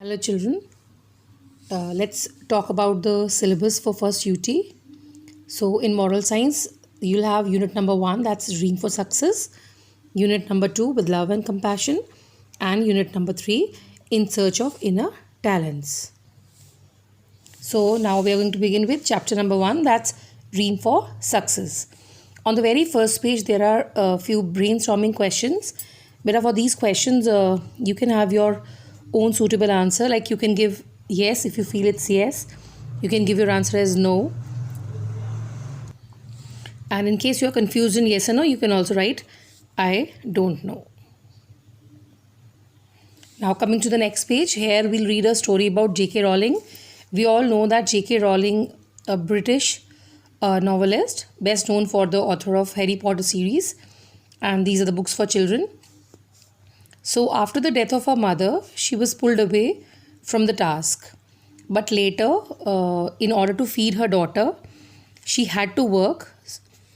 Hello children, let's talk about the syllabus for first UT. So in moral science, you'll have unit number 1, that's dream for success, unit number 2 with love and compassion, and unit number 3 in search of inner talents. So now we are going to begin with chapter number 1, that's dream for success. On the very first page there are a few brainstorming questions. But for these questions you can have your own suitable answer, like you can give yes if you feel it's yes, you can give your answer as no, and in case you are confused in yes or no, you can also write I don't know. Now coming to the next page, here we'll read a story about J.K. Rowling. We all know that J.K. Rowling, a British novelist, best known for the author of Harry Potter series, and these are the books for children. So after the death of her mother, she was pulled away from the task. But later, in order to feed her daughter, she had to work.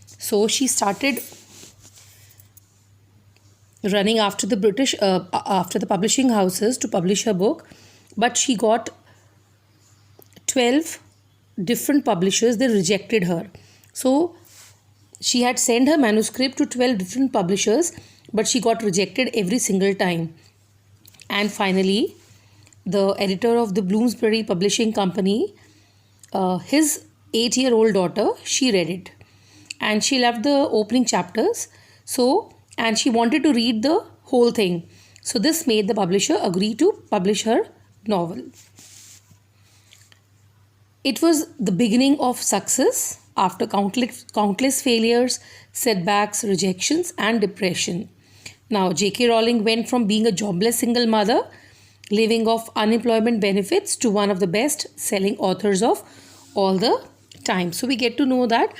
So she started running after the publishing houses to publish her book. But she got 12 different publishers. They rejected her. So she had sent her manuscript to 12 different publishers, but she got rejected every single time. And finally, the editor of the Bloomsbury Publishing Company, his 8-year-old daughter, she read it. And she loved the opening chapters. And she wanted to read the whole thing. So this made the publisher agree to publish her novel. It was the beginning of success after countless failures, setbacks, rejections, and depression. Now, J.K. Rowling went from being a jobless single mother, living off unemployment benefits, to one of the best-selling authors of all the time. So we get to know that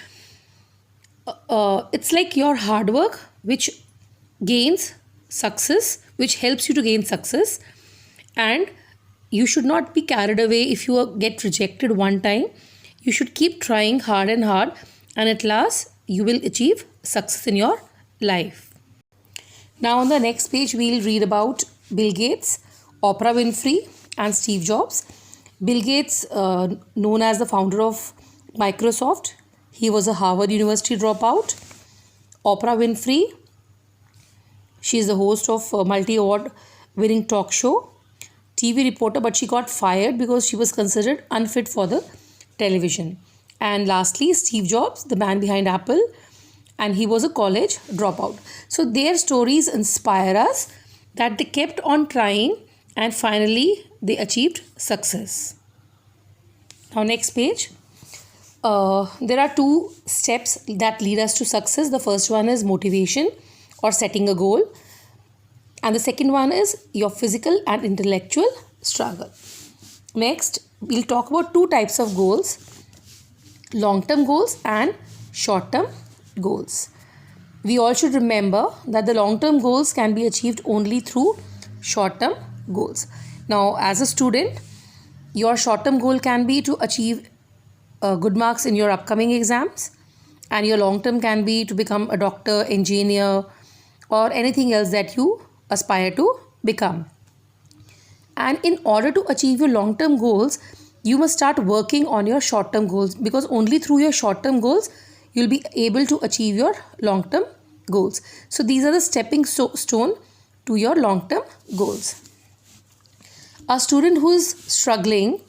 it's like your hard work which gains success, which helps you to gain success, and you should not be carried away if you get rejected one time. You should keep trying hard and hard, and at last you will achieve success in your life. Now on the next page, we'll read about Bill Gates, Oprah Winfrey, and Steve Jobs. Bill Gates, known as the founder of Microsoft, he was a Harvard University dropout. Oprah Winfrey, she is the host of a multi-award winning talk show, TV reporter, but she got fired because she was considered unfit for the television. And lastly, Steve Jobs, the man behind Apple, and he was a college dropout. So their stories inspire us that they kept on trying and finally they achieved success. Now next page. There are 2 steps that lead us to success. The first one is motivation or setting a goal. And the second one is your physical and intellectual struggle. Next, we'll talk about 2 types of goals: long-term goals and short-term goals. We all should remember that the long-term goals can be achieved only through short-term goals. Now, as a student, your short-term goal can be to achieve good marks in your upcoming exams, and your long-term can be to become a doctor, engineer, or anything else that you aspire to become. And in order to achieve your long-term goals, you must start working on your short-term goals, because only through your short-term goals you'll be able to achieve your long-term goals. So these are the stepping stone to your long-term goals. A student who is struggling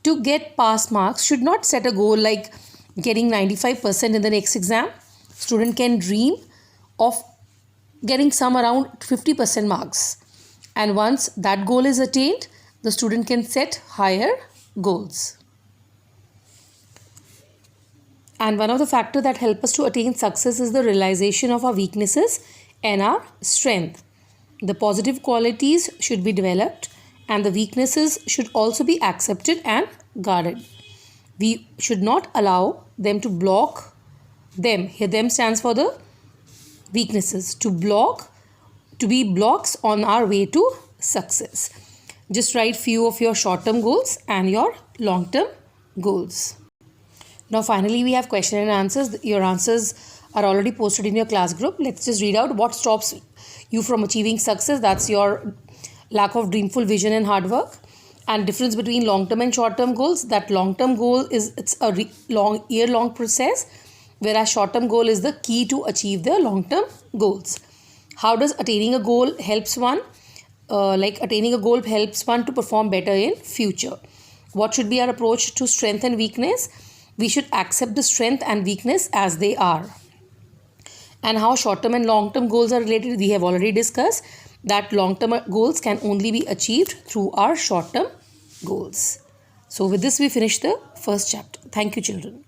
to get pass marks should not set a goal like getting 95% in the next exam. Student can dream of getting some around 50% marks. And once that goal is attained, the student can set higher goals. And one of the factors that help us to attain success is the realization of our weaknesses and our strength. The positive qualities should be developed, and the weaknesses should also be accepted and guarded. We should not allow them to block them. Here, them stands for the weaknesses. To be blocks on our way to success. Just write few of your short-term goals and your long-term goals. Now finally we have question and answers. Your answers are already posted in your class group. Let's just read out what stops you from achieving success. That's your lack of dreamful vision and hard work. And difference between long term and short term goals, that long term goal is it's a year long process, whereas short term goal is the key to achieve the long term goals. How does attaining a goal helps one? Attaining a goal helps one to perform better in future. What should be our approach to strength and weakness? We should accept the strength and weakness as they are. And how short term and long term goals are related, we have already discussed that long term goals can only be achieved through our short term goals. So with this we finish the first chapter. Thank you, children.